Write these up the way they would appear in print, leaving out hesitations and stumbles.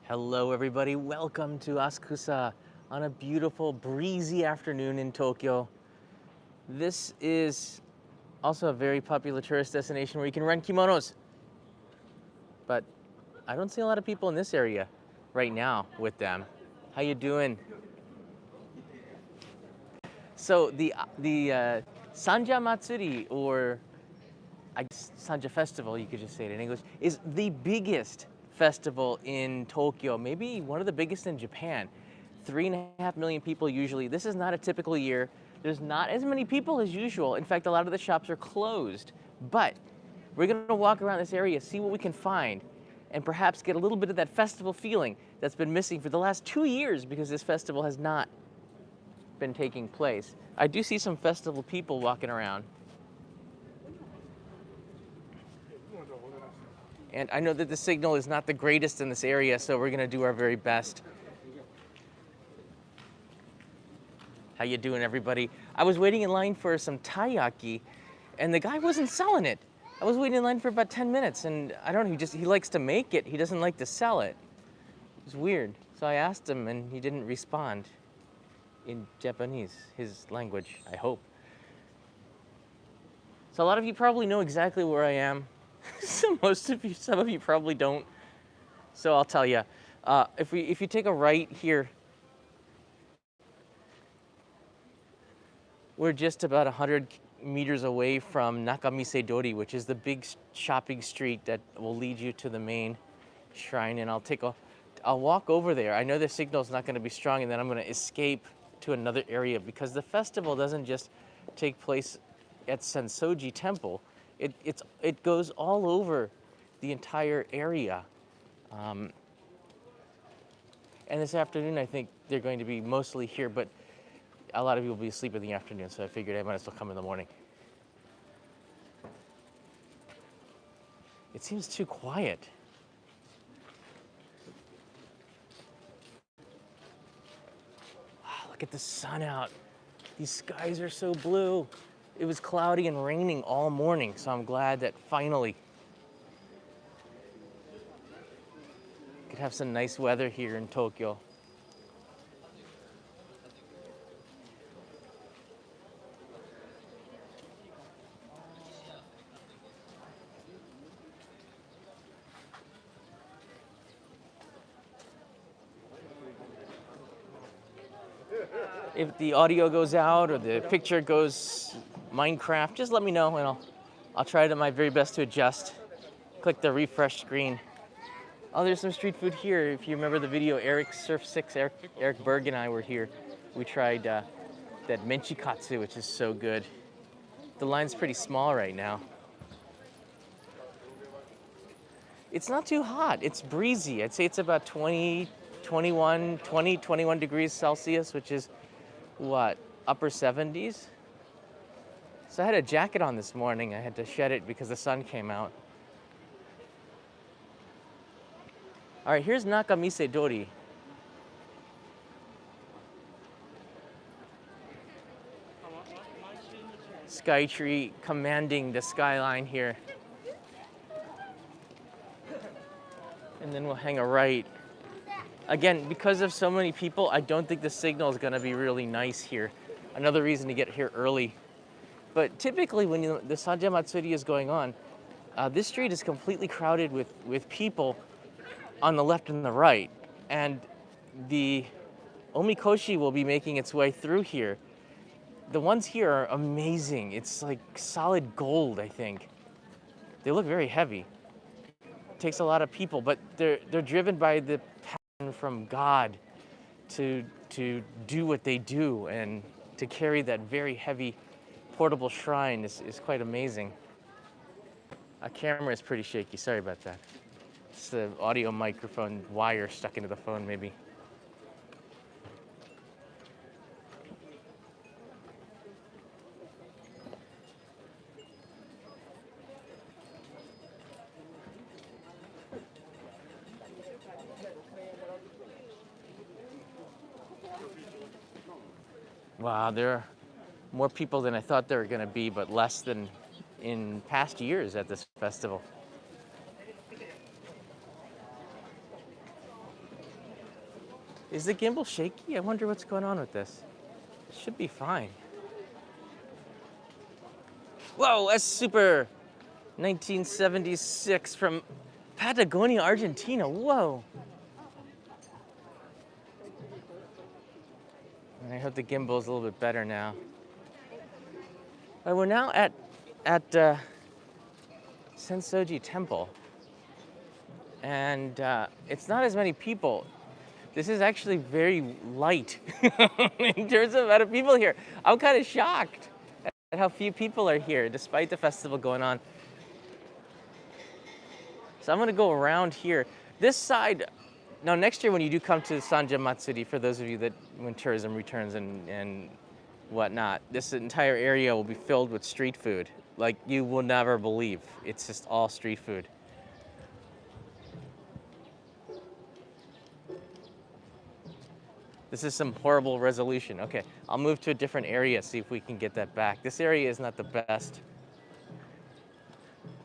Hello everybody, welcome to Asakusa on a beautiful breezy afternoon in Tokyo. This is also a very popular tourist destination where you can rent kimonos. But I don't see a lot of people in this area right now with them. How you doing? So the Sanja Matsuri, or I guess Sanja Festival, you could just say it in English, is the biggest festival in Tokyo, maybe one of the biggest in Japan. 3.5 million people usually. This is not a typical year. There's not as many people as usual. In fact, a lot of the shops are closed. But we're gonna walk around this area, see what we can find, and perhaps get a little bit of that festival feeling that's been missing for the last 2 years because this festival has not been taking place. I do see some festival people walking around. And I know that the signal is not the greatest in this area, so we're gonna do our very best. How you doing, everybody? I was waiting in line for some taiyaki, and the guy wasn't selling it. I was waiting in line for about 10 minutes, and I don't know, he likes to make it. He doesn't like to sell it. It's weird. So I asked him, and he didn't respond in Japanese, his language, I hope. So a lot of you probably know exactly where I am. Some of you probably don't. So I'll tell you. If you take a right here, we're just about 100 meters away from Nakamise-dori, which is the big shopping street that will lead you to the main shrine. And I'll walk over there. I know the signal's not going to be strong, and then I'm going to escape to another area because the festival doesn't just take place at Sensoji Temple. It goes all over the entire area. And this afternoon, I think they're going to be mostly here, but a lot of people will be asleep in the afternoon, so I figured I might as well come in the morning. It seems too quiet. Wow, look at the sun out. These skies are so blue. It was cloudy and raining all morning, so I'm glad that finally we could have some nice weather here in Tokyo. If the audio goes out or the picture goes Minecraft, just let me know and I'll try to my very best to adjust. Click the refresh screen. Oh, there's some street food here. If you remember the video, Eric Berg and I were here. We tried that menchikatsu, which is so good. The line's pretty small right now. It's not too hot. It's breezy. I'd say it's about 20 21 degrees Celsius, which is what, upper 70s? So I had a jacket on this morning. I had to shed it because the sun came out. All right, here's Nakamise-dori. Sky tree commanding the skyline here. And then we'll hang a right. Again, because of so many people, I don't think the signal is gonna be really nice here. Another reason to get here early. But typically when the Sanja Matsuri is going on, this street is completely crowded with people on the left and the right. And the omikoshi will be making its way through here. The ones here are amazing. It's like solid gold, I think. They look very heavy. It takes a lot of people, but they're driven by the passion from God to do what they do, and to carry that very heavy portable shrine is quite amazing. Our camera is pretty shaky, sorry about that. It's the audio microphone wire stuck into the phone, maybe. Wow, there are more people than I thought there were going to be, but less than in past years at this festival. Is the gimbal shaky? I wonder what's going on with this. It should be fine. Whoa, that's super 1976 from Patagonia, Argentina. Whoa. And I hope the gimbal is a little bit better now. We're now at Sensoji Temple. And it's not as many people. This is actually very light in terms of the amount of people here. I'm kind of shocked at how few people are here, despite the festival going on. So I'm gonna go around here. This side, now next year when you do come to Sanja Matsuri, for those of you that, when tourism returns and whatnot, this entire area will be filled with street food. Like you will never believe. It's just all street food. This is some horrible resolution. Okay, I'll move to a different area, see if we can get that back. This area is not the best,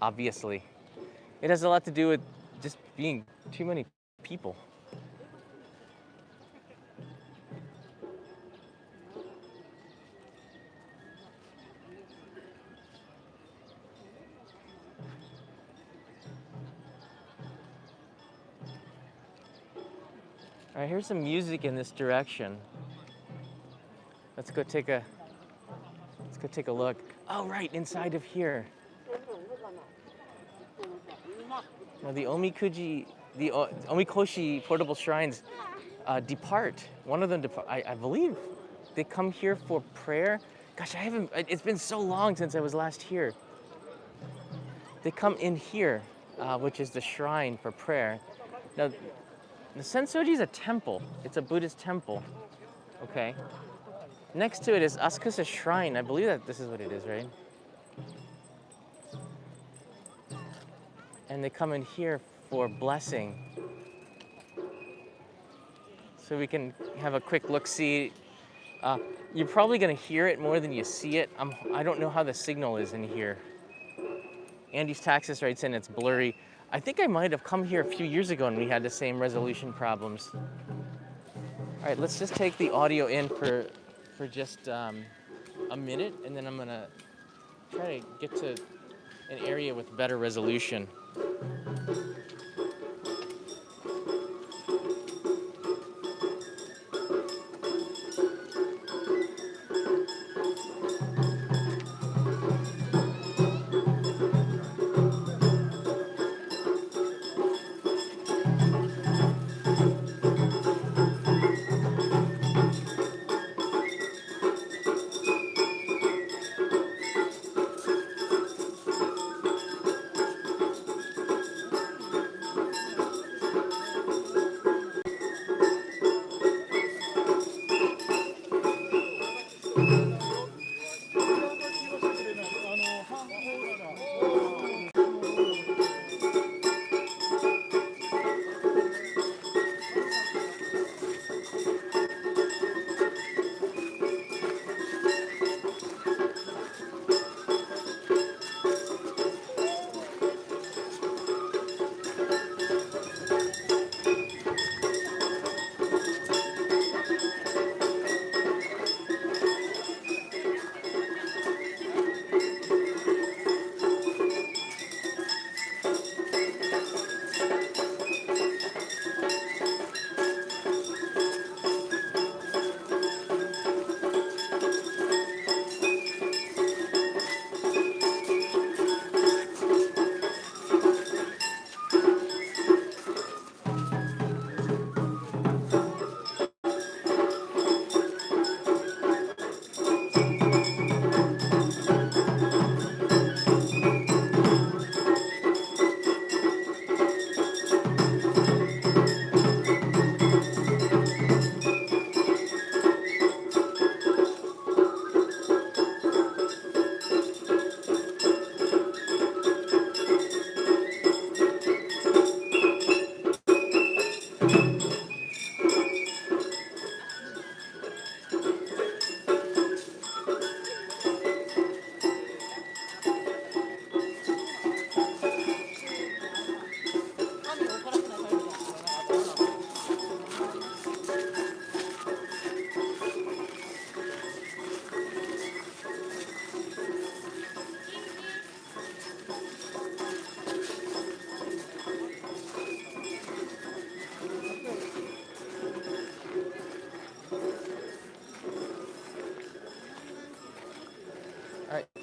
obviously. It has a lot to do with just being too many people. All right, here's some music in this direction. Let's go take a look. Oh, right, inside of here. Now the omikoshi portable shrines depart. One of them I believe they come here for prayer. Gosh, it's been so long since I was last here. They come in here, which is the shrine for prayer. Now, the Sensoji is a temple. It's a Buddhist temple, okay? Next to it is Asakusa Shrine. I believe that this is what it is, right? And they come in here for blessing. So we can have a quick look-see. You're probably gonna hear it more than you see it. I don't know how the signal is in here. Andy's Taxis writes in, it's blurry. I think I might have come here a few years ago and we had the same resolution problems. All right, let's just take the audio in for just a minute, and then I'm gonna try to get to an area with better resolution.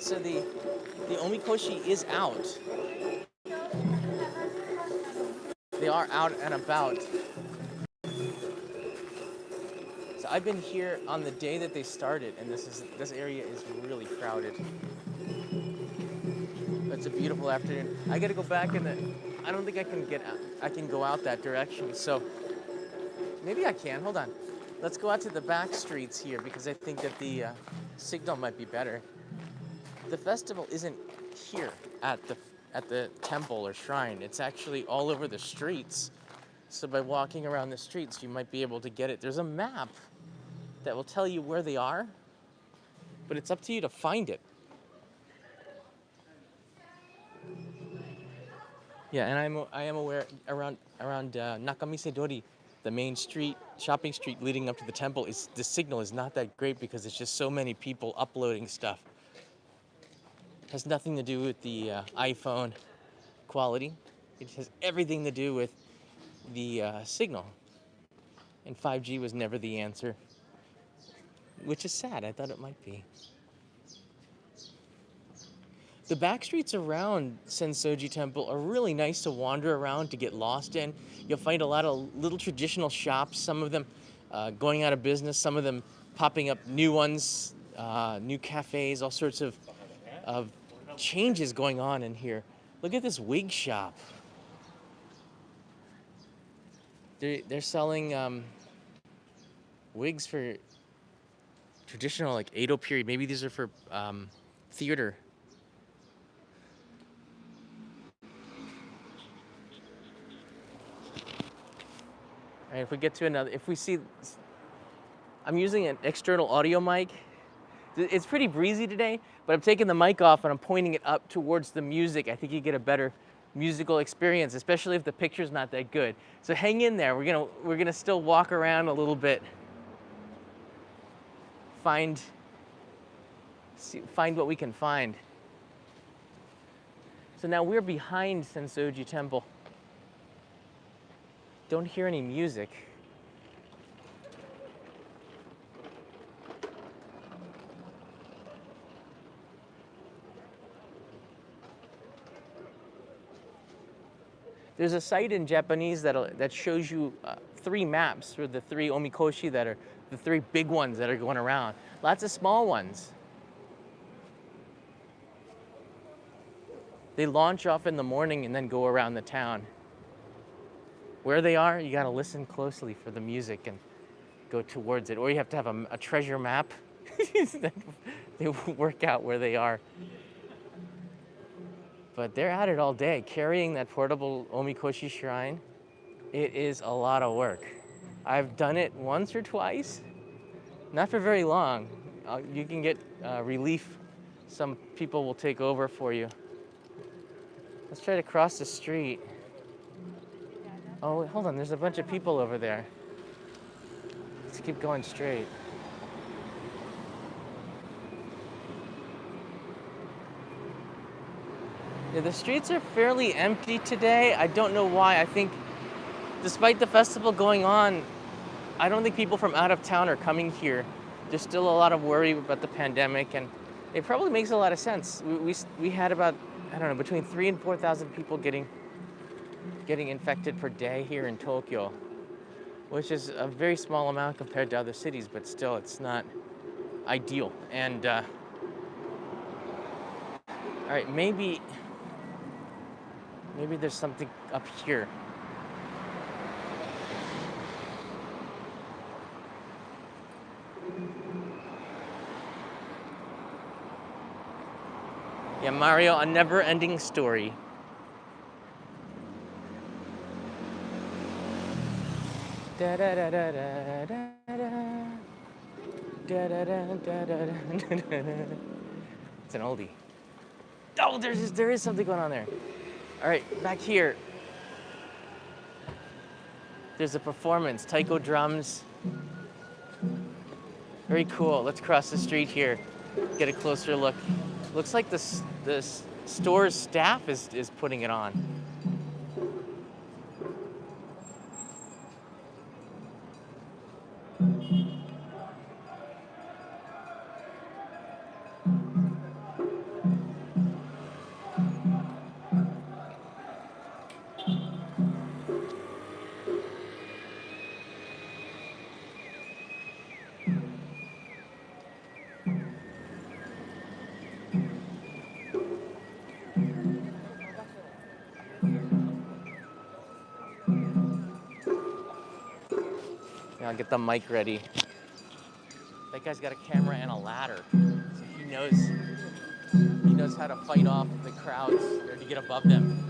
so the omikoshi is out. They are out and about. So I've been here on the day that they started, and this area is really crowded. It's a beautiful afternoon. I gotta go back I don't think I can go out that direction. So maybe I can, hold on. Let's go out to the back streets here because I think that the signal might be better. The festival isn't here at the temple or shrine. It's actually all over the streets. So by walking around the streets, you might be able to get it. There's a map that will tell you where they are, but it's up to you to find it. Yeah, and I am aware around Nakamise-dori, the main street, shopping street leading up to the temple, the signal is not that great because it's just so many people uploading stuff. It has nothing to do with the iPhone quality. It has everything to do with the signal. And 5G was never the answer, which is sad. I thought it might be. The back streets around Sensoji Temple are really nice to wander around, to get lost in. You'll find a lot of little traditional shops, some of them going out of business, some of them popping up new ones, new cafes, all sorts of changes going on in here. Look at this wig shop. They're selling wigs for traditional, like, Edo period. Maybe these are for theater. All right, if we see, I'm using an external audio mic. It's pretty breezy today, but I'm taking the mic off and I'm pointing it up towards the music. I think you get a better musical experience, especially if the picture's not that good. So hang in there. We're gonna still walk around a little bit. Find what we can find. So now we're behind Sensoji Temple. Don't hear any music. There's a site in Japanese that shows you 3 maps for the 3 omikoshi that are the 3 big ones that are going around. Lots of small ones. They launch off in the morning and then go around the town. Where they are, you gotta listen closely for the music and go towards it. Or you have to have a treasure map. They work out where they are. But they're at it all day, carrying that portable omikoshi shrine. It is a lot of work. I've done it once or twice, not for very long. You can get relief. Some people will take over for you. Let's try to cross the street. Oh, hold on, there's a bunch of people over there. Let's keep going straight. Yeah, the streets are fairly empty today. I don't know why. I think despite the festival going on, I don't think people from out of town are coming here. There's still a lot of worry about the pandemic, and it probably makes a lot of sense. We had about, I don't know, between 3,000 and 4,000 people getting infected per day here in Tokyo, which is a very small amount compared to other cities, but still, it's not ideal. And all right, maybe there's something up here. Yeah, Mario, a never-ending story. Da da da da da da da da da da. It's an oldie. Oh, there is something going on there. All right, back here. There's a performance, taiko drums. Very cool. Let's cross the street here, get a closer look. Looks like the store's staff is putting it on. Yeah, I'll get the mic ready. That guy's got a camera and a ladder, so he knows how to fight off the crowds or to get above them.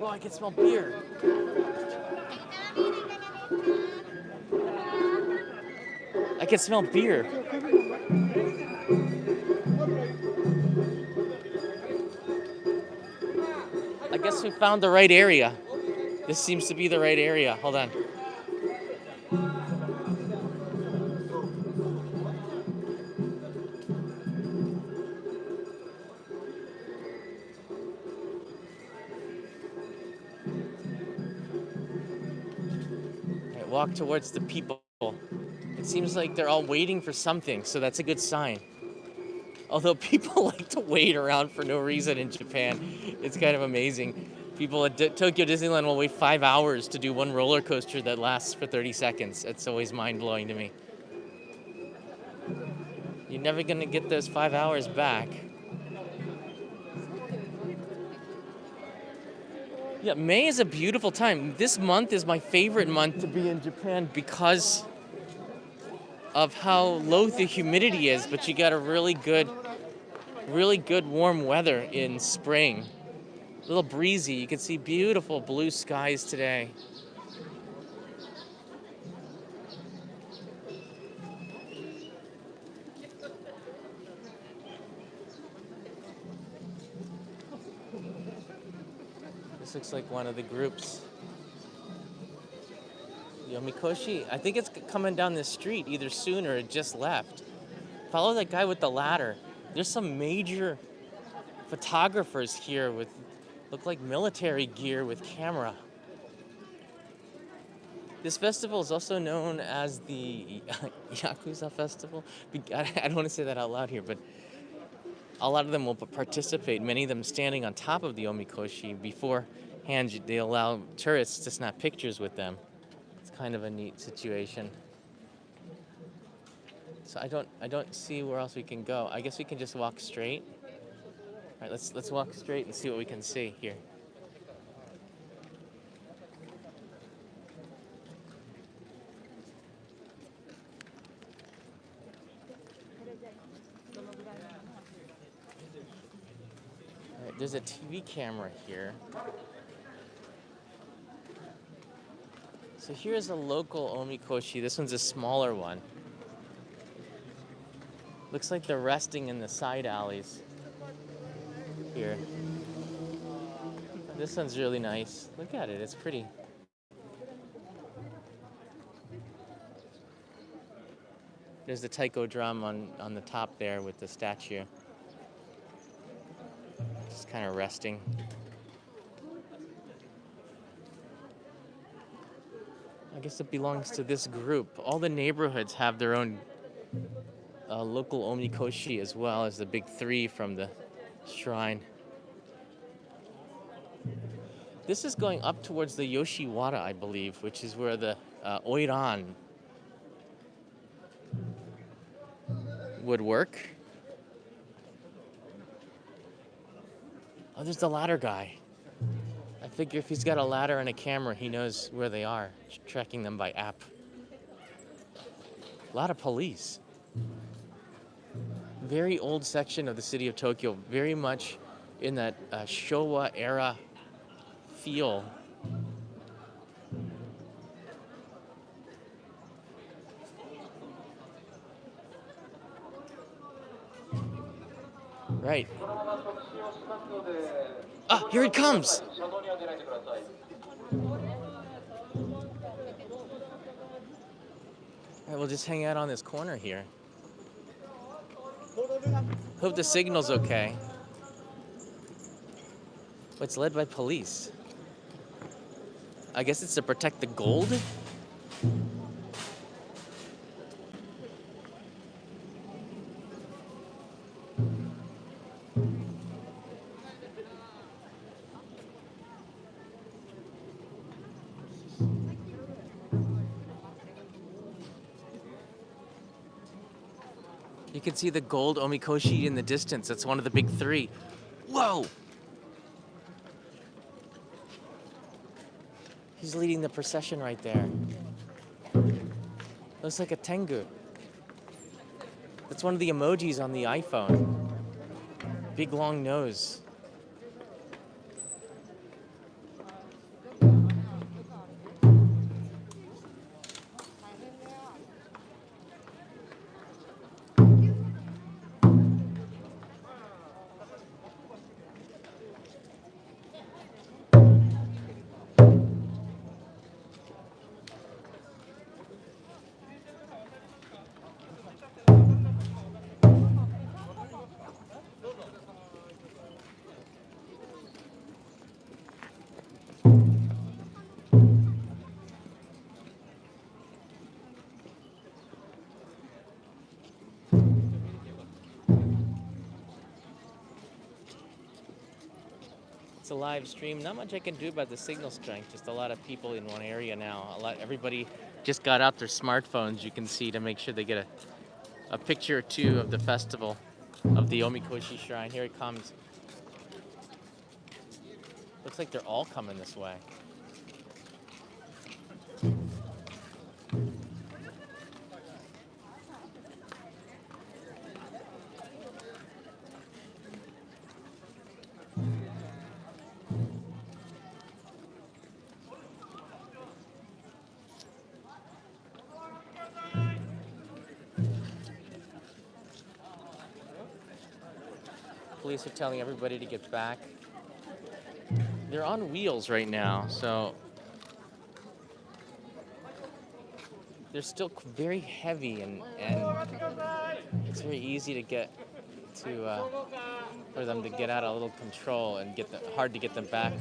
Oh, I can smell beer. I can smell beer. I guess we found the right area. This seems to be the right area. Hold on. All right, walk towards the people. It seems like they're all waiting for something, so that's a good sign. Although people like to wait around for no reason in Japan, it's kind of amazing. People at Tokyo Disneyland will wait 5 hours to do one roller coaster that lasts for 30 seconds. It's always mind-blowing to me. You're never gonna get those 5 hours back. Yeah, May is a beautiful time. This month is my favorite month to be in Japan because of how low the humidity is, but you got a really good warm weather in spring. A little breezy. You can see beautiful blue skies today. This looks like one of the groups. The omikoshi, I think it's coming down this street either soon or it just left. Follow that guy with the ladder. There's some major photographers here with look like military gear with camera. This festival is also known as the Yakuza Festival. I don't want to say that out loud here, but a lot of them will participate, many of them standing on top of the omikoshi. Beforehand, they allow tourists to snap pictures with them. It's kind of a neat situation. So I don't see where else we can go. I guess we can just walk straight. All right, let's walk straight and see what we can see here. All right, there's a TV camera here. So here's a local omikoshi. This one's a smaller one. Looks like they're resting in the side alleys here. This one's really nice. Look at it, it's pretty. There's the taiko drum on the top there with the statue. Just kind of resting. I guess it belongs to this group. All the neighborhoods have their own local omikoshi as well as the big three from the shrine. This is going up towards the Yoshiwara, I believe, which is where the oiran would work. Oh, there's the ladder guy. I figure if he's got a ladder and a camera, he knows where they are, tracking them by app. A lot of police. Very old section of the city of Tokyo, very much in that Showa era feel. Right. Ah, here it comes. All right, we'll just hang out on this corner here. Hope the signal's okay. But it's led by police. I guess it's to protect the gold? You can see the gold omikoshi in the distance. That's one of the big three. Whoa! He's leading the procession right there. Looks like a tengu. That's one of the emojis on the iPhone. Big long nose. It's a live stream. Not much I can do about the signal strength. Just a lot of people in one area now. Everybody just got out their smartphones, you can see, to make sure they get a picture or two of the festival of the Omikoshi Shrine. Here it comes. Looks like they're all coming this way. Police are telling everybody to get back. They're on wheels right now, so they're still very heavy, and it's very easy to get to for them to get out of a little control and hard to get them back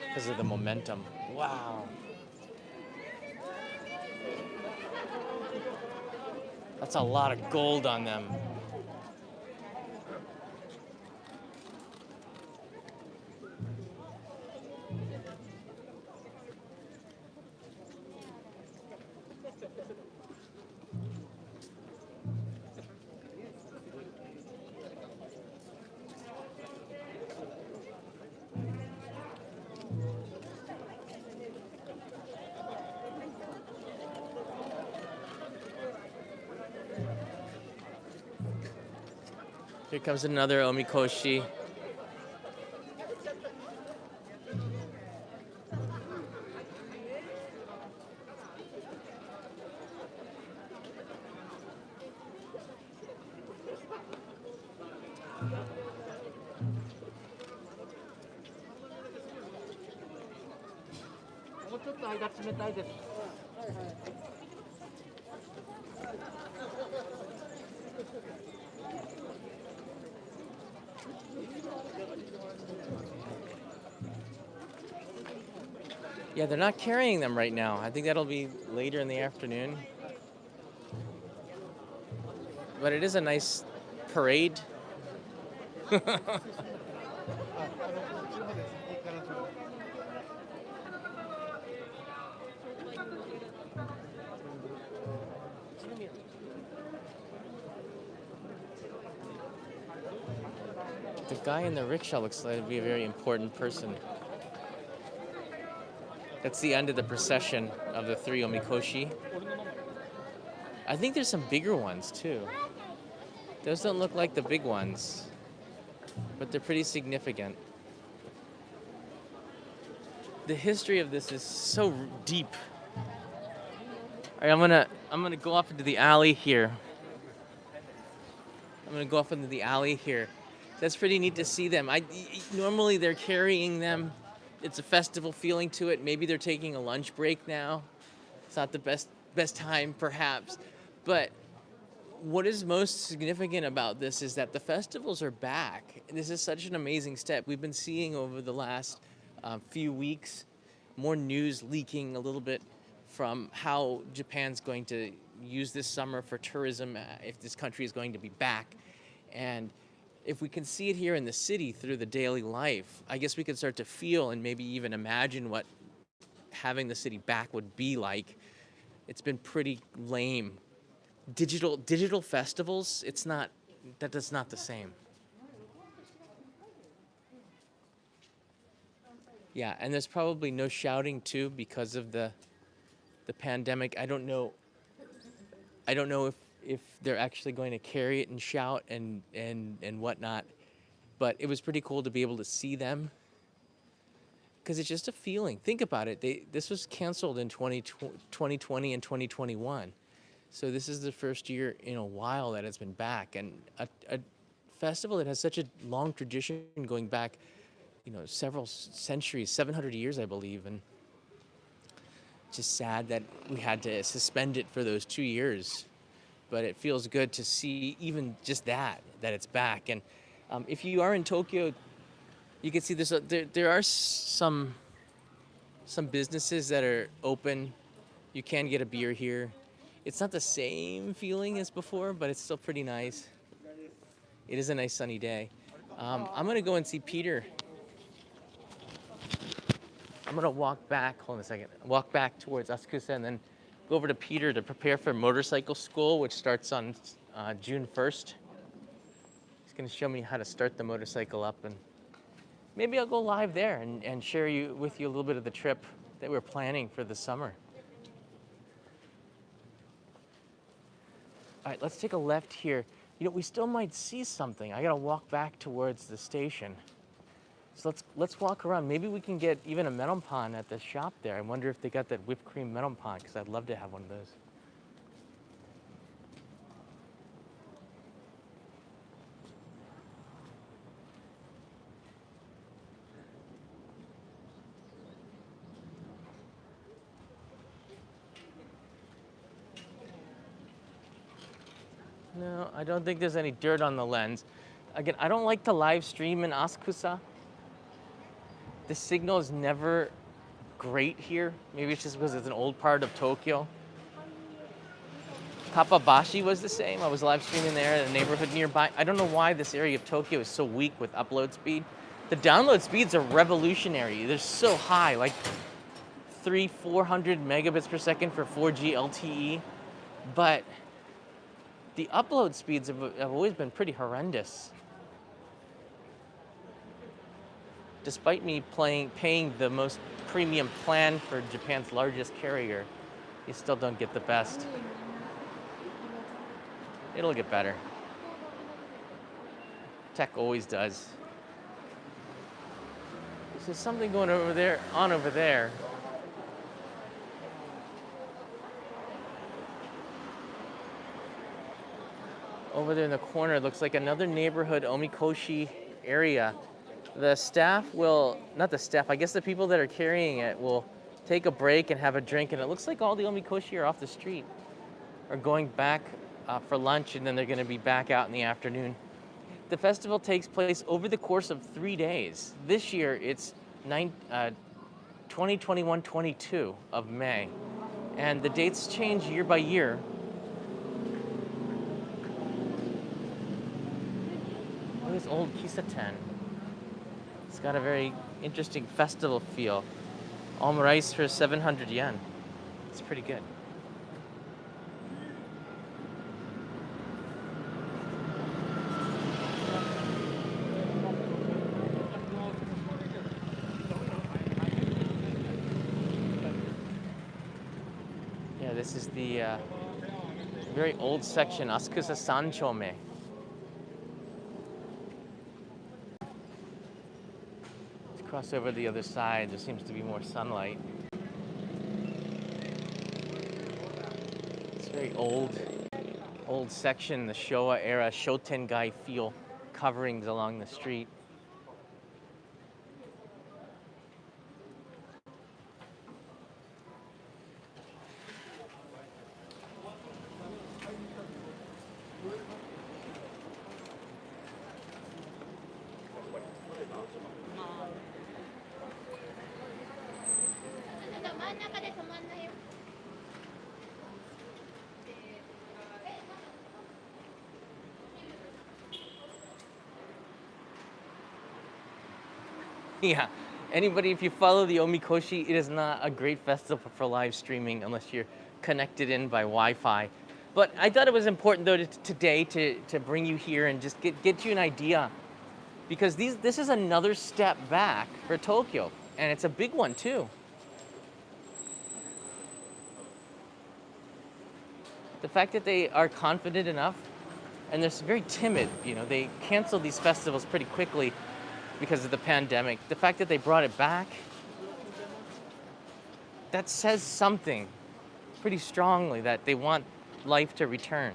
because of the momentum. Wow. That's a lot of gold on them. Here comes another omikoshi. Yeah, they're not carrying them right now. I think that'll be later in the afternoon. But it is a nice parade. The guy in the rickshaw looks like to be a very important person. That's the end of the procession of the three omikoshi. I think there's some bigger ones too. Those don't look like the big ones, but they're pretty significant. The history of this is so deep. All right, I'm gonna go off into the alley here. That's pretty neat to see them. Normally they're carrying them. It's a festival feeling to it. Maybe they're taking a lunch break now. It's not the best time, perhaps. But what is most significant about this is that the festivals are back. This is such an amazing step. We've been seeing over the last few weeks more news leaking a little bit from how Japan's going to use this summer for tourism, if this country is going to be back. And if we can see it here in the city through the daily life, I guess we can start to feel and maybe even imagine what having the city back would be like. It's been pretty lame digital festivals, it's not, that's not the same. Yeah, and there's probably no shouting too because of the pandemic. I don't know if they're actually going to carry it and shout and whatnot, but it was pretty cool to be able to see them because it's just a feeling. Think about it. This was canceled in 2020 and 2021. So this is the first year in a while that it's been back, and a festival that has such a long tradition going back, several centuries, 700 years, I believe, and just sad that we had to suspend it for those 2 years. But it feels good to see even just that it's back. And if you are in Tokyo, you can see there are some businesses that are open. You can get a beer here. It's not the same feeling as before, but it's still pretty nice. It is a nice sunny day. I'm gonna go and see Peter. I'm gonna walk back. Hold on a second. Walk back towards Asakusa and then go over to Peter to prepare for motorcycle school, which starts on June 1st. He's gonna show me how to start the motorcycle up, and maybe I'll go live there and share with you a little bit of the trip that we're planning for the summer. All right, let's take a left here. We still might see something. I gotta walk back towards the station. So let's walk around. Maybe we can get even a melon pan at the shop there. I wonder if they got that whipped cream melon pan, because I'd love to have one of those. No, I don't think there's any dirt on the lens. Again, I don't like to live stream in Asakusa. The signal is never great here. Maybe it's just because it's an old part of Tokyo. Kappabashi was the same. I was live streaming there in a neighborhood nearby. I don't know why this area of Tokyo is so weak with upload speed. The download speeds are revolutionary. They're so high, like 400 megabits per second for 4G LTE. But the upload speeds have always been pretty horrendous. Despite me paying the most premium plan for Japan's largest carrier, you still don't get the best. It'll get better. Tech always does. There's something going over there. Over there in the corner, it looks like another neighborhood omikoshi area. The staff not the staff, I guess the people that are carrying it will take a break and have a drink, and it looks like all the omikoshi are off the street, are going back for lunch, and then they're gonna be back out in the afternoon. The festival takes place over the course of 3 days. This year, it's 2021-22 of May, and the dates change year by year. Look at this old kisaten. It's got a very interesting festival feel. Omurice for 700 yen. It's pretty good. Yeah, this is the very old section, Asakusa Sanchome. Cross over the other side, there seems to be more sunlight. It's very old section, the Showa era Shotengai feel, coverings along the street. Yeah, anybody, if you follow the omikoshi, it is not a great festival for live streaming unless you're connected in by Wi-Fi. But I thought it was important though today to bring you here and just get you an idea, because this is another step back for Tokyo, and it's a big one too. The fact that they are confident enough, and they're very timid, they canceled these festivals pretty quickly because of the pandemic. The fact that they brought it back, that says something pretty strongly that they want life to return.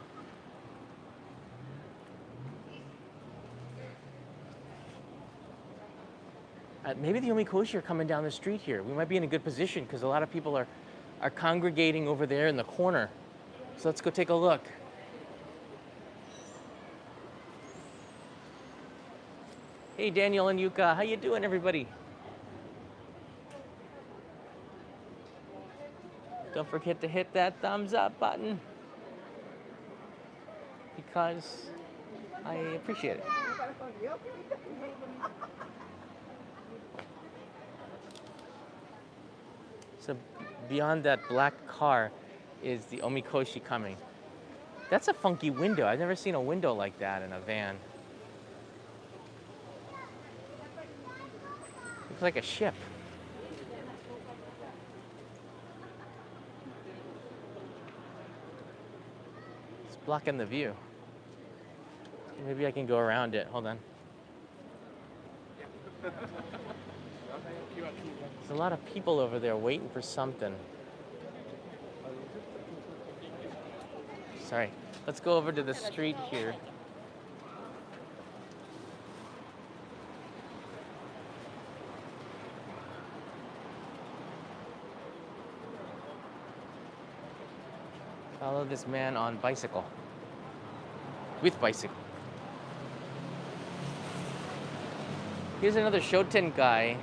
Maybe the omikoshi are coming down the street here. We might be in a good position because a lot of people are congregating over there in the corner. So let's go take a look. Hey, Daniel and Yuka, how you doing, everybody? Don't forget to hit that thumbs up button because I appreciate it. So beyond that black car is the omikoshi coming. That's a funky window. I've never seen a window like that in a van. Looks like a ship. It's blocking the view. Maybe I can go around it. Hold on. There's a lot of people over there waiting for something. Sorry. Let's go over to the street here. Follow this man on bicycle. With bicycle. Here's another Shoten guy.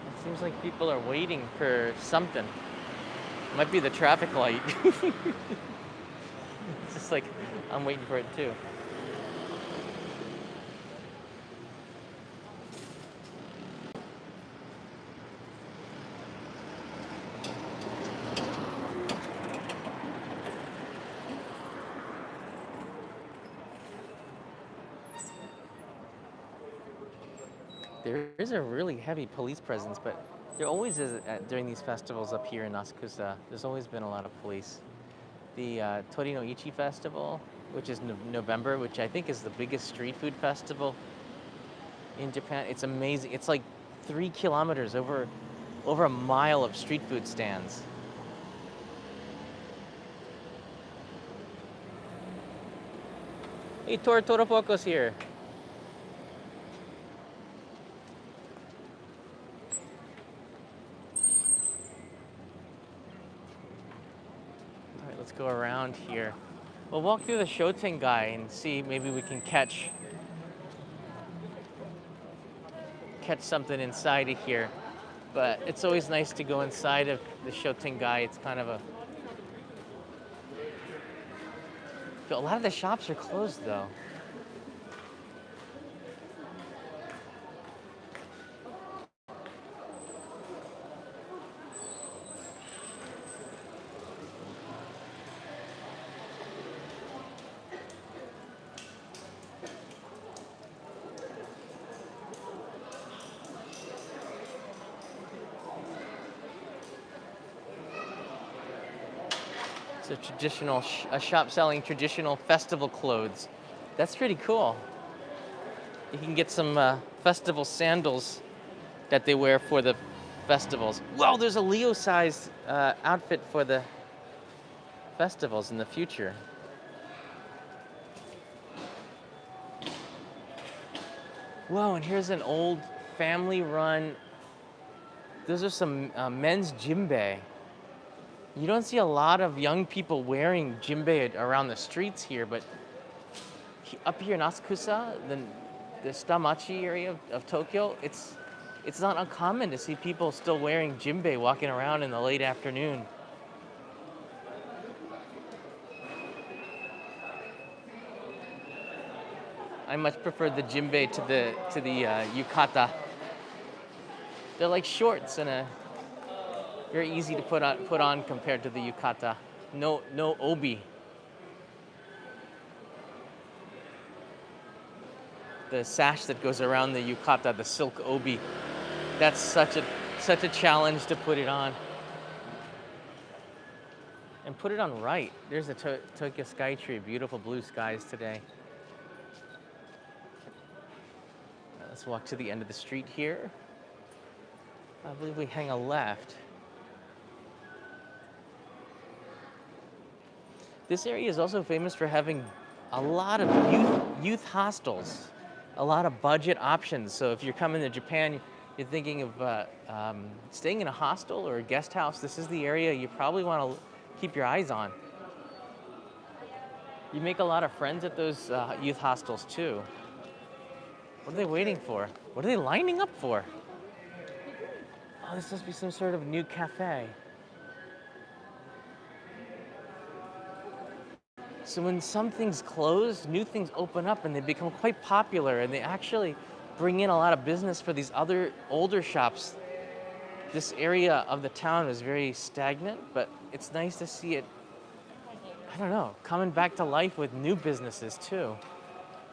It seems like people are waiting for something. Might be the traffic light. It's just like I'm waiting for it too. There is a really heavy police presence, but there always is during these festivals up here in Asakusa. There's always been a lot of police. The Tori no Ichi festival, which is November, which I think is the biggest street food festival in Japan. It's amazing. It's like 3 kilometers, over a mile of street food stands. Hey, Toro Poco's here. Let's go around here. We'll walk through the Shoten guy and see maybe we can catch something inside of here. But it's always nice to go inside of the Shoten guy. It's kind of a lot of the shops are closed though. It's a shop selling traditional festival clothes. That's pretty cool. You can get some festival sandals that they wear for the festivals. Wow, there's a Leo-sized outfit for the festivals in the future. Whoa, and here's an old family-run. Those are some men's jimbe. You don't see a lot of young people wearing jimbe around the streets here, but up here in Asakusa, the Stamachi area of Tokyo, it's not uncommon to see people still wearing jimbe walking around in the late afternoon. I much prefer the jimbe to the yukata. They're like shorts and very easy to put on compared to the yukata. No obi. The sash that goes around the yukata, the silk obi. That's such a challenge to put it on. And put it on right. There's a Tokyo sky tree, beautiful blue skies today. Let's walk to the end of the street here. I believe we hang a left. This area is also famous for having a lot of youth hostels, a lot of budget options. So if you're coming to Japan, you're thinking of staying in a hostel or a guest house, this is the area you probably want to keep your eyes on. You make a lot of friends at those youth hostels too. What are they waiting for? What are they lining up for? Oh, this must be some sort of new cafe. So when some things close, new things open up and they become quite popular and they actually bring in a lot of business for these other older shops. This area of the town is very stagnant, but it's nice to see it, I don't know, coming back to life with new businesses too.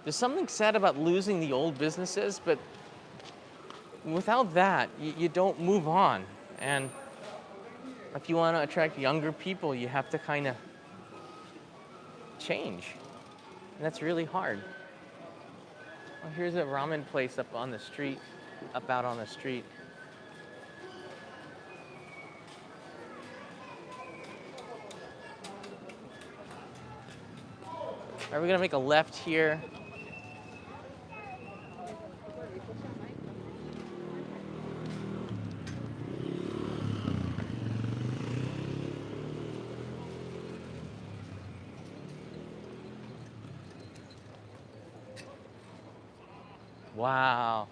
There's something sad about losing the old businesses, but without that, you don't move on. And if you want to attract younger people, you have to kind of change. And that's really hard. Well, here's a ramen place up on the street, out on the street. All right, we're gonna make a left here. Wow.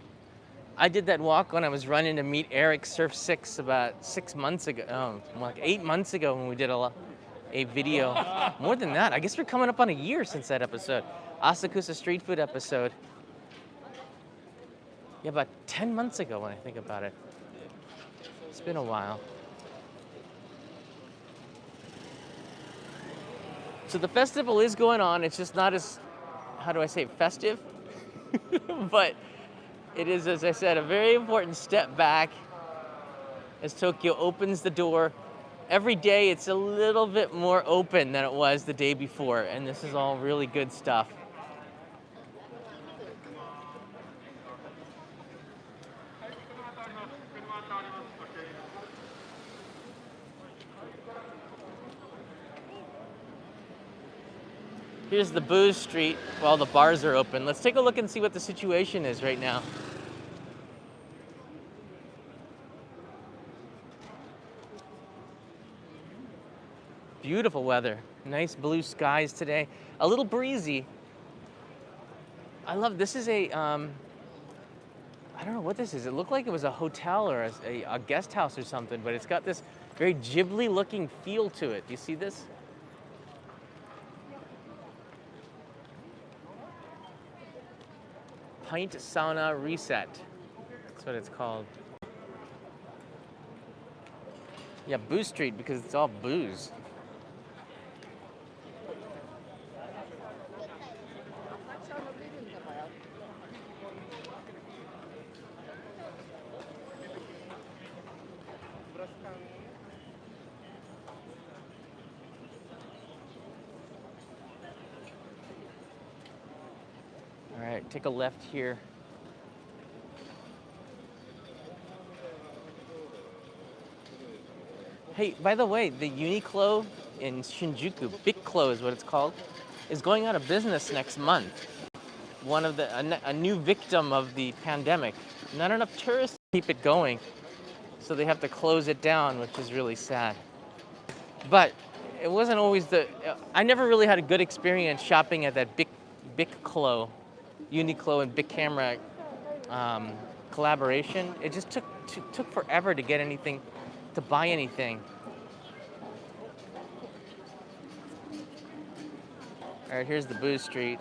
I did that walk when I was running to meet Eric Surf 6 about 6 months ago, like 8 months ago when we did a video. More than that, I guess we're coming up on a year since that episode. Asakusa street food episode. Yeah, about 10 months ago when I think about it. It's been a while. So the festival is going on. It's just not as, how do I say, festive? But it is, as I said, a very important step back as Tokyo opens the door. Every day it's a little bit more open than it was the day before, and this is all really good stuff. Here's the booze street while the bars are open. Let's take a look and see what the situation is right now. Beautiful weather. Nice blue skies today. A little breezy. I love, this is a, I don't know what this is. It looked like it was a hotel or a guest house or something, but it's got this very Ghibli looking feel to it. Do you see this? Pint Sauna Reset. That's what it's called. Yeah, Booze Street because it's all booze. All right, take a left here. Hey, by the way, the Uniqlo in Shinjuku, Big Clo is what it's called, is going out of business next month. One of a new victim of the pandemic. Not enough tourists to keep it going, so they have to close it down, which is really sad. But it wasn't always I never really had a good experience shopping at that Big Clo, Uniqlo and Big Camera collaboration. It just took forever to get anything, to buy anything. All right, here's the Booze Street.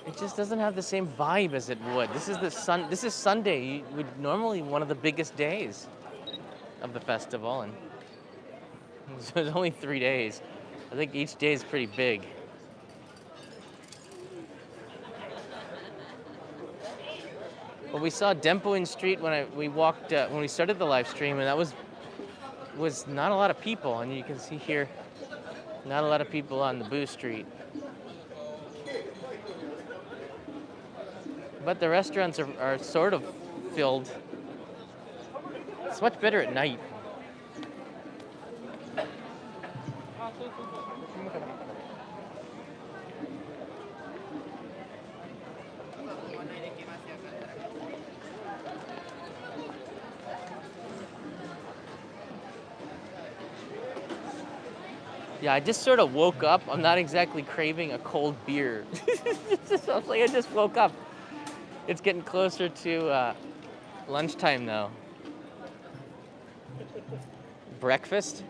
It just doesn't have the same vibe as it would. This is Sunday, would normally one of the biggest days of the festival, and so it's only 3 days. I think each day is pretty big. But we saw Dempoin Street we walked when we started the live stream, and that was not a lot of people. And you can see here, not a lot of people on the Boo Street. But the restaurants are sort of filled. It's much better at night. Yeah, I just sort of woke up. I'm not exactly craving a cold beer. It's like I just woke up. It's getting closer to lunchtime though. Breakfast?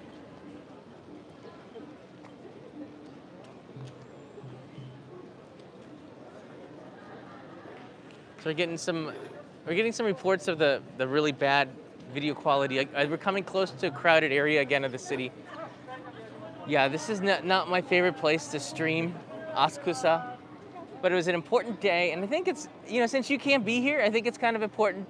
So we're getting some reports of the really bad video quality. We're coming close to a crowded area again of the city. Yeah, this is not my favorite place to stream Asakusa, but it was an important day, and I think it's, since you can't be here, I think it's kind of important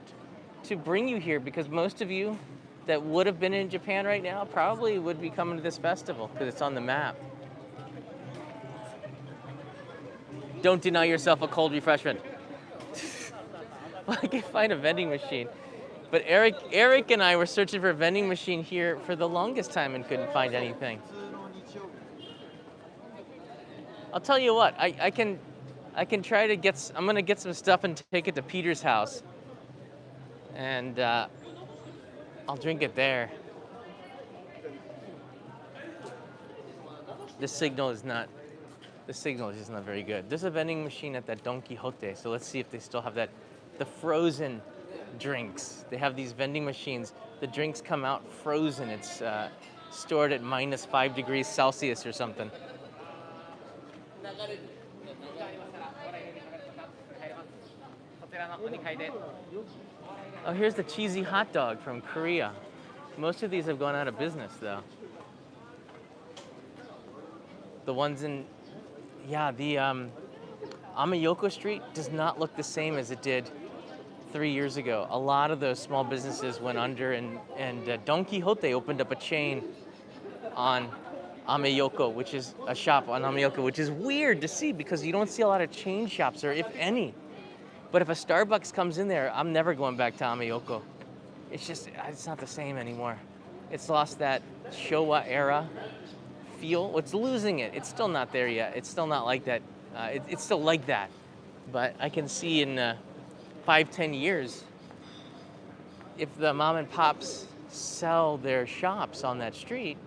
to bring you here, because most of you that would have been in Japan right now probably would be coming to this festival because it's on the map. Don't deny yourself a cold refreshment. Well, I can find a vending machine. But Eric and I were searching for a vending machine here for the longest time and couldn't find anything. I'll tell you what, I can try to I'm gonna get some stuff and take it to Peter's house. And I'll drink it there. The signal is just not very good. There's a vending machine at that Don Quixote, so let's see if they still have that. The frozen drinks. They have these vending machines. The drinks come out frozen. It's stored at -5 degrees Celsius or something. Oh, here's the cheesy hot dog from Korea. Most of these have gone out of business, though. The ones in, the Amayoko Street does not look the same as it did 3 years ago. A lot of those small businesses went under, and Don Quixote opened up a chain on Amayoko, which is a shop on Amayoko, which is weird to see because you don't see a lot of chain shops, or if any. But if a Starbucks comes in there, I'm never going back to Amayoko. It's not the same anymore. It's lost that Showa era feel. It's losing it. It's still not there yet. It's still not like that. It's still like that. But I can see in 5-10 years, if the mom and pops sell their shops on that street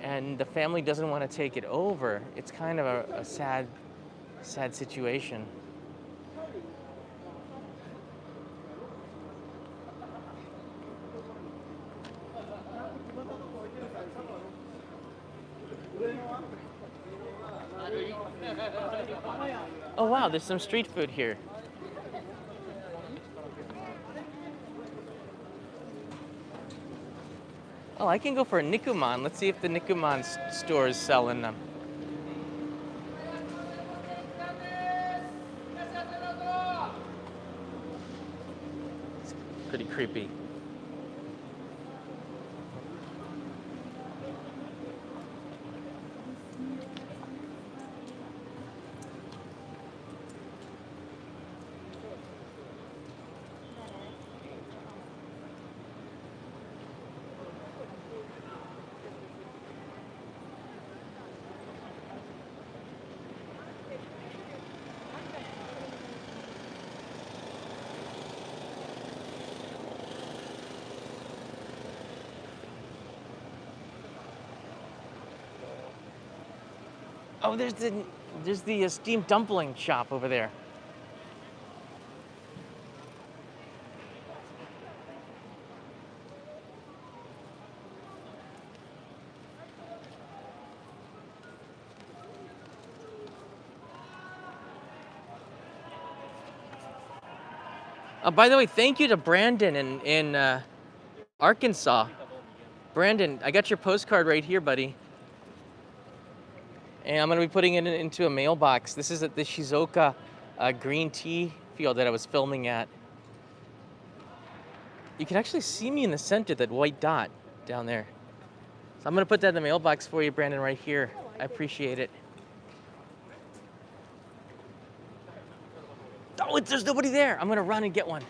and the family doesn't want to take it over, it's kind of a sad situation. Oh wow, there's some street food here. Oh, I can go for a nikuman. Let's see if the nikuman stores selling them. It's pretty creepy. Oh, there's the steamed dumpling shop over there. By the way, thank you to Brandon in Arkansas. Brandon, I got your postcard right here, buddy. And I'm gonna be putting it into a mailbox. This is at the Shizuoka green tea field that I was filming at. You can actually see me in the center, that white dot down there. So I'm gonna put that in the mailbox for you, Brandon, right here. I appreciate it. Oh, there's nobody there. I'm gonna run and get one.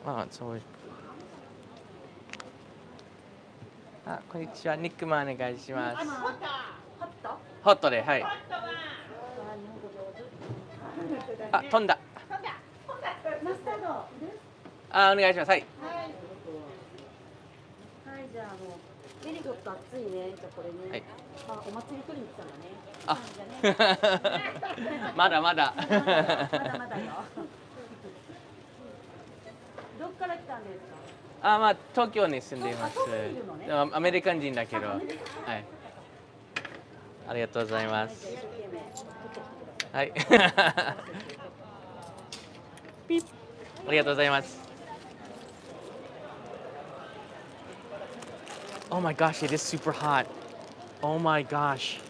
Oh, it's always. あ、こんにちは。ニックマンお願いします。ホットで、はい。あ、飛んだ。あ、お願いします。はい。はい、じゃあメリーゴット熱いね。じゃあこれね。はい。あ、お祭り取りに来たのね。あ、まだまだ。まだまだよ。どっから来たんですか。あ、まあ東京に住んでいます。アメリカ人だけど。はい。ありがとうございます。はい。ピッ。ありがとうございます。Oh my gosh, it is super hot. Oh my gosh.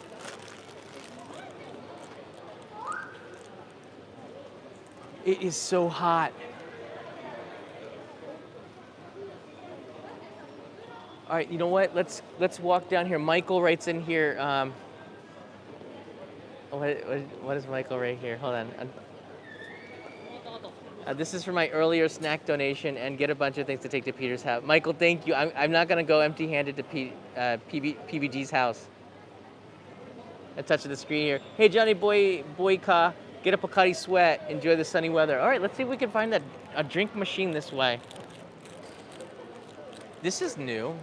It is so hot. All right, you know what? Let's walk down here. Michael writes in here. What is Michael right here? Hold on. This is for my earlier snack donation and get a bunch of things to take to Peter's house. Michael, thank you. I'm not gonna go empty-handed to PBG's house. A touch of the screen here. Hey, Johnny Boyka, get a Pocari sweat. Enjoy the sunny weather. All right, let's see if we can find a drink machine this way. This is new.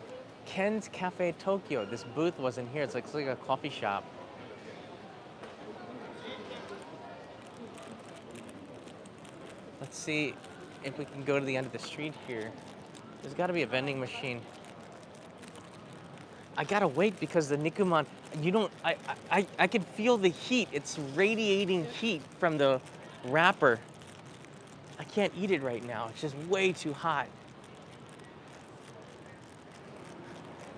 Ken's Cafe Tokyo. This booth wasn't here. It's like a coffee shop. Let's see if we can go to the end of the street here. There's got to be a vending machine. I gotta wait because the nikuman, I can feel the heat. It's radiating heat from the wrapper. I can't eat it right now. It's just way too hot.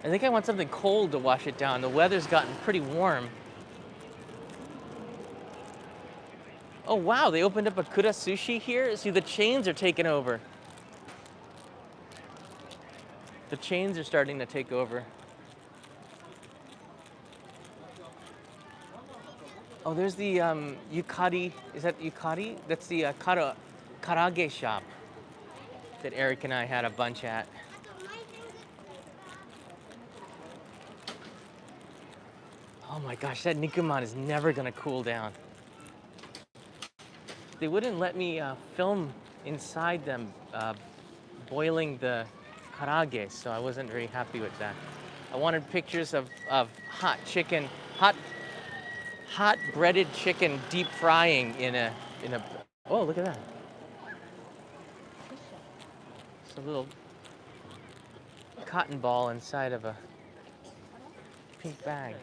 I think I want something cold to wash it down. The weather's gotten pretty warm. Oh wow, they opened up a Kura Sushi here. See, the chains are taking over. The chains are starting to take over. Oh, there's the Yukari. Is that Yukari? That's the karage shop that Eric and I had a bunch at. Oh my gosh, that nikuman is never gonna cool down. They wouldn't let me film inside them boiling the karage, so I wasn't very happy with that. I wanted pictures of hot chicken, hot breaded chicken deep frying in a. Oh, look at that! It's a little cotton ball inside of a pink bag.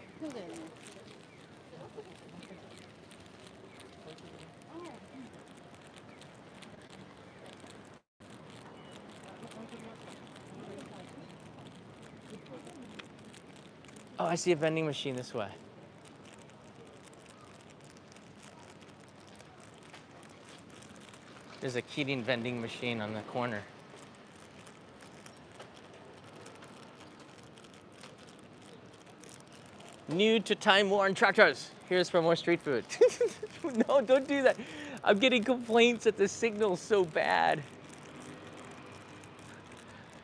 Oh, I see a vending machine this way. There's a Kirin vending machine on the corner. New to time-worn tractors. Here's for more street food. No, don't do that. I'm getting complaints that the signal's so bad.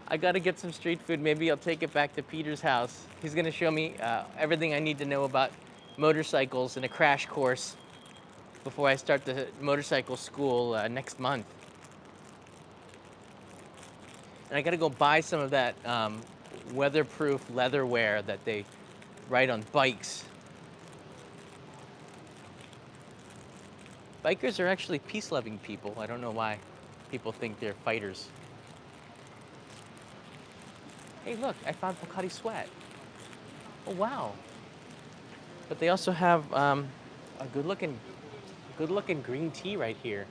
I gotta get some street food. Maybe I'll take it back to Peter's house. He's gonna show me everything I need to know about motorcycles in a crash course before I start the motorcycle school next month. And I gotta go buy some of that weatherproof leatherware that they ride on bikes. Bikers are actually peace-loving people. I don't know why people think they're fighters. Hey, look, I found Pocari Sweat. Oh, wow. But they also have a good-looking green tea right here.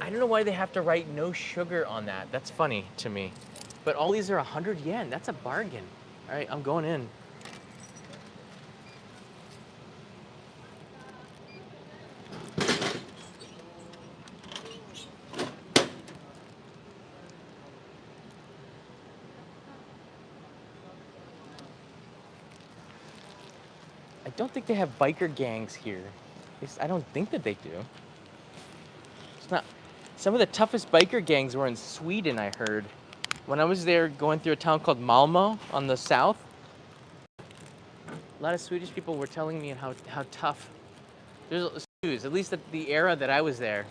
I don't know why they have to write no sugar on that. That's funny to me. But all these are 100 yen. That's a bargain. All right, I'm going in. I don't think they have biker gangs here. At least I don't think that they do. It's not. Some of the toughest biker gangs were in Sweden, I heard. When I was there going through a town called Malmo on the south, a lot of Swedish people were telling me how tough. There's news, at least at the era that I was there.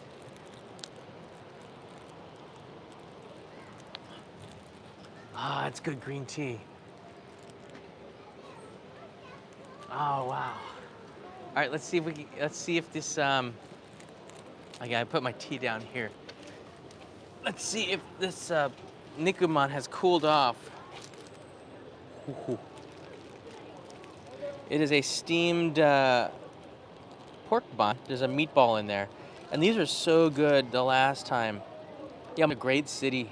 Ah, it's good green tea. Oh wow. All right, let's see if this I gotta put my tea down here. Let's see if this nikuman has cooled off. Ooh. It is a steamed pork bun. There's a meatball in there. And these are so good the last time. Yeah, I'm a great city.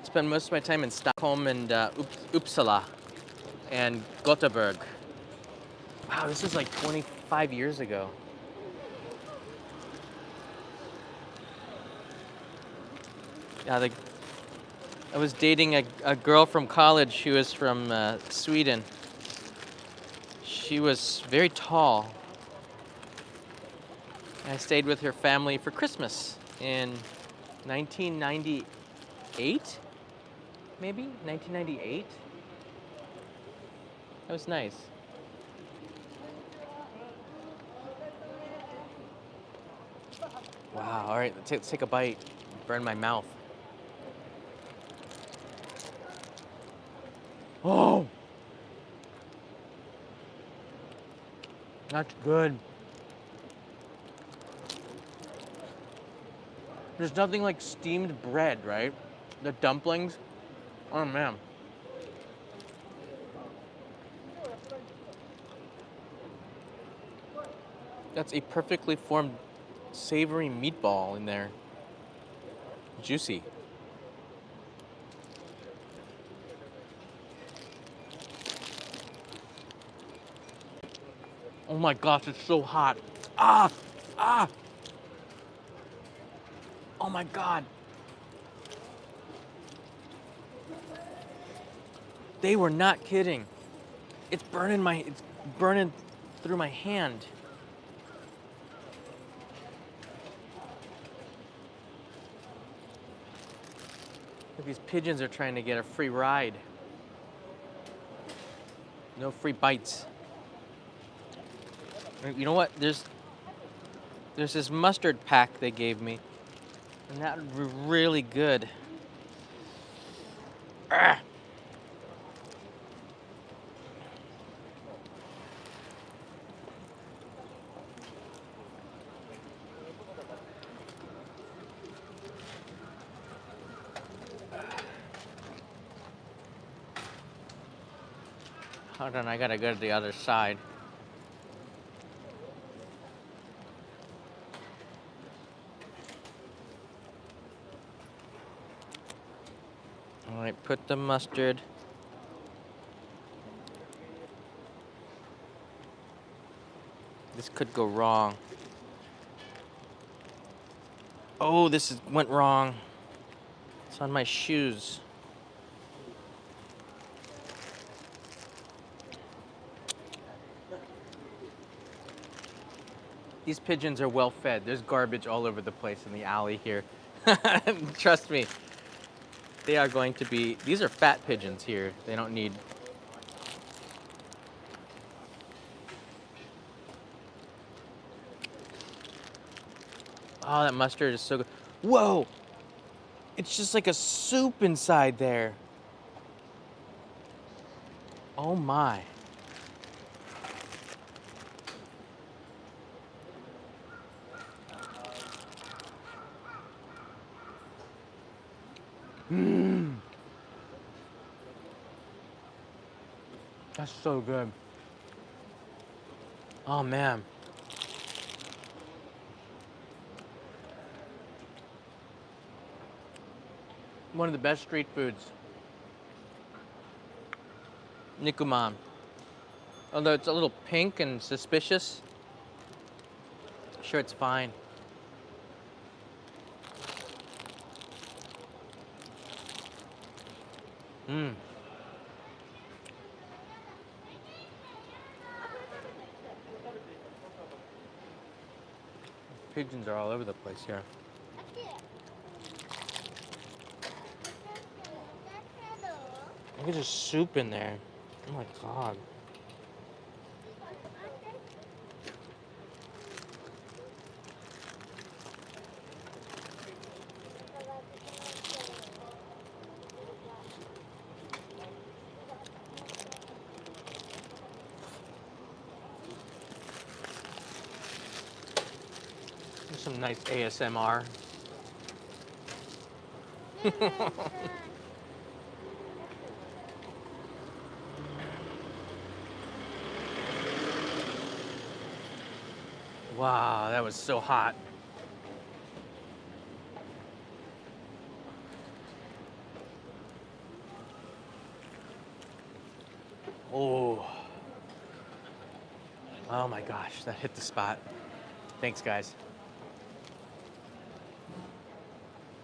Spent most of my time in Stockholm and Uppsala and Gothenburg. Wow, this was like 25 years ago. Yeah, I was dating a girl from college. She was from Sweden. She was very tall. I stayed with her family for Christmas in 1998, maybe? 1998? That was nice. Wow, all right, let's take a bite. Burn my mouth. Oh! That's good. There's nothing like steamed bread, right? The dumplings. Oh man. That's a perfectly formed savory meatball in there. Juicy. Oh my gosh, it's so hot. Ah! Ah! Oh my God. They were not kidding. It's burning through my hand. These pigeons are trying to get a free ride. No free bites. You know what? There's this mustard pack they gave me, and that would be really good. Ah. Hold on, I gotta go to the other side. All right, put the mustard. This could go wrong. Oh, went wrong. It's on my shoes. These pigeons are well fed. There's garbage all over the place in the alley here. Trust me. They are going to be, these are fat pigeons here. They don't need. Oh, that mustard is so good. Whoa! It's just like a soup inside there. Oh my. Mmm. That's so good. Oh man. One of the best street foods. Nikuman. Although it's a little pink and suspicious, sure it's fine. Mmm. Pigeons are all over the place here. Look at this soup in there. Oh my god. There's some nice ASMR. Wow, that was so hot. Oh. Oh my gosh, that hit the spot. Thanks, guys.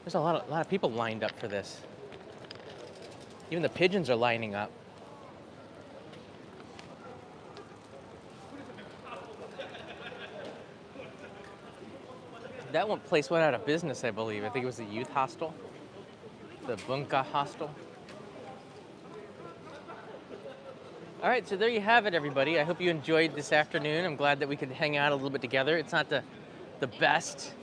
There's a lot of people lined up for this. Even the pigeons are lining up. That one place went out of business, I believe. I think it was the youth hostel, the Bunka hostel. All right, so there you have it, everybody. I hope you enjoyed this afternoon. I'm glad that we could hang out a little bit together. It's not the best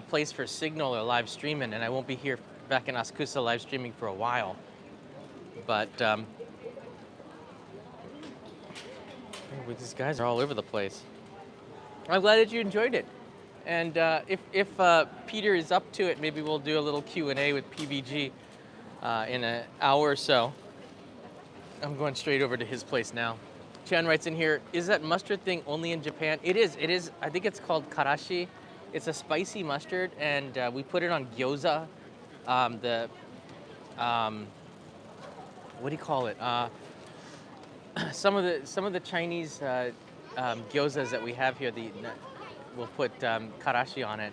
place for signal or live streaming, and I won't be here back in Asakusa live streaming for a while. But these guys are all over the place. I'm glad that you enjoyed it. And if Peter is up to it, maybe we'll do a little Q&A with PBG in an hour or so. I'm going straight over to his place now. Chan writes in here, is that mustard thing only in Japan? It is. It is. I think it's called karashi. It's a spicy mustard, and we put it on gyoza. What do you call it? Some of the Chinese gyozas that we have here, we'll put karashi on it.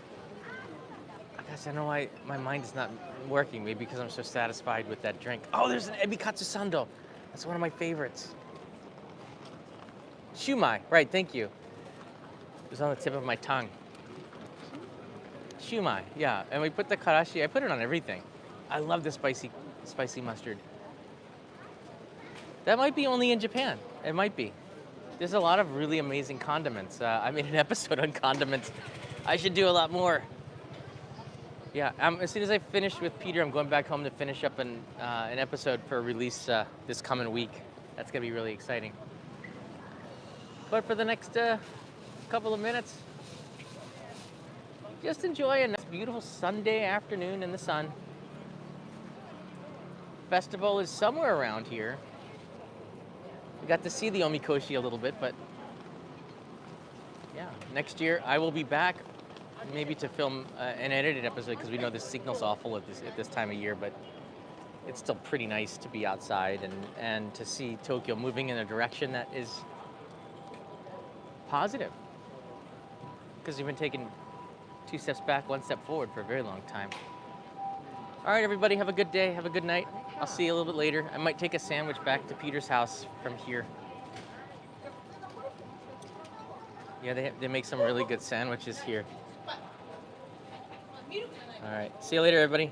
Gosh, I don't know why my mind is not working. Maybe because I'm so satisfied with that drink. Oh, there's an ebikatsu sando. That's one of my favorites. Shumai, right, thank you. It was on the tip of my tongue. Shumai, yeah. And we put the karashi, I put it on everything. I love the spicy mustard. That might be only in Japan. It might be. There's a lot of really amazing condiments. I made an episode on condiments. I should do a lot more. Yeah, as soon as I finish with Peter, I'm going back home to finish up an episode for release this coming week. That's gonna be really exciting. But for the next couple of minutes, just enjoy a nice, beautiful Sunday afternoon in the sun. Festival is somewhere around here. We got to see the omikoshi a little bit, but yeah, next year I will be back. Maybe to film an edited episode because we know the signal's awful at this time of year, but it's still pretty nice to be outside and to see Tokyo moving in a direction that is positive. Because we've been taking 2 steps back, 1 step forward for a very long time. All right, everybody, have a good day, have a good night. I'll see you a little bit later. I might take a sandwich back to Peter's house from here. Yeah, they make some really good sandwiches here. All right. See you later, everybody.